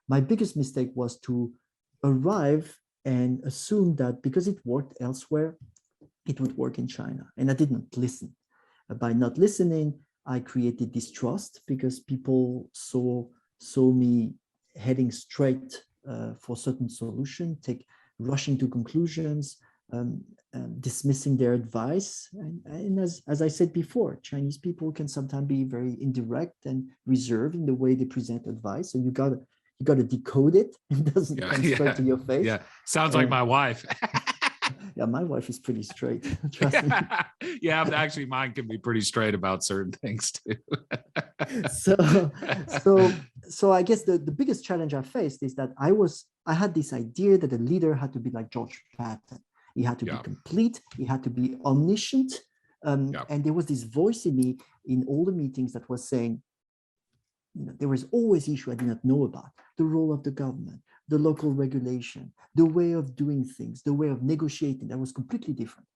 my biggest mistake was to arrive and assume that because it worked elsewhere, it would work in China. And I didn't listen. By not listening, I created distrust because people saw me heading straight for certain solution, rushing to conclusions, dismissing their advice. And as I said before, Chinese people can sometimes be very indirect and reserved in the way they present advice. So you gotta decode it. It doesn't come straight to your face. Yeah, sounds like my wife. Yeah, my wife is pretty straight. Trust me. Yeah, but actually, mine can be pretty straight about certain things too. So I guess the biggest challenge I faced is that I had this idea that a leader had to be like George Patton. He had to be complete. He had to be omniscient. And there was this voice in me in all the meetings that was saying, there was always issue I did not know about: the role of the government, the local regulation, the way of doing things, the way of negotiating. That was completely different.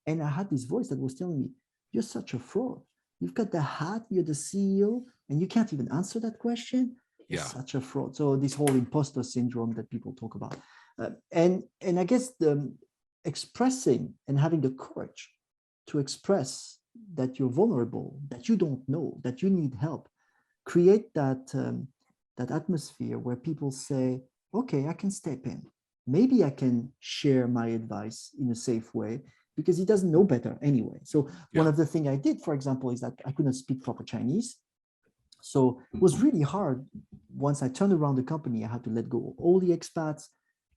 And I had this voice that was telling me, you're such a fraud. You've got the hat, you're the CEO, and you can't even answer that question. You're such a fraud. So this whole imposter syndrome that people talk about. And I guess the expressing and having the courage to express that you're vulnerable, that you don't know, that you need help, create that atmosphere where people say, okay, I can step in. Maybe I can share my advice in a safe way because he doesn't know better anyway. So one of the things I did, for example, is that I couldn't speak proper Chinese. So it was really hard. Once I turned around the company, I had to let go of all the expats.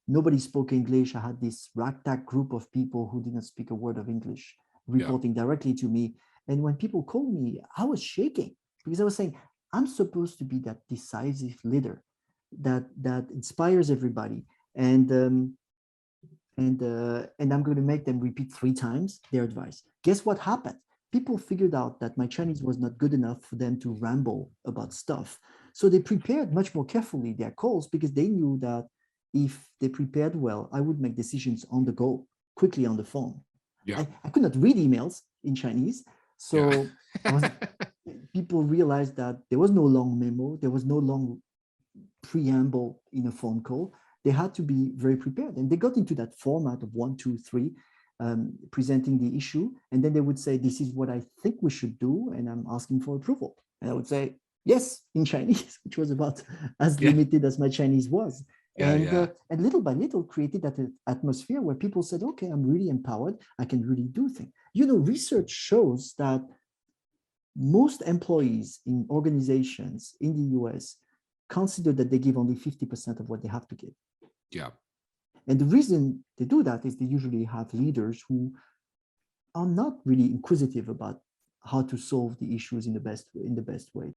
Nobody spoke English. I had this ragtag group of people who didn't speak a word of English reporting directly to me. And when people called me, I was shaking because I was saying, I'm supposed to be that decisive leader that inspires everybody, and I'm going to make them repeat 3 times their advice. Guess what happened? People figured out that my Chinese was not good enough for them to ramble about stuff. So they prepared much more carefully their calls because they knew that if they prepared well, I would make decisions on the go, quickly on the phone. I could not read emails in Chinese. So people realized that there was no long memo, there was no long preamble in a phone call. They had to be very prepared. And they got into that format of 1, 2, 3, presenting the issue. And then they would say, this is what I think we should do. And I'm asking for approval. And I would say, yes, in Chinese, which was about as limited as my Chinese was. And little by little created that atmosphere where people said, okay, I'm really empowered. I can really do things. Research shows that most employees in organizations in the US consider that they give only 50% of what they have to give. Yeah. And the reason they do that is they usually have leaders who are not really inquisitive about how to solve the issues in the best way.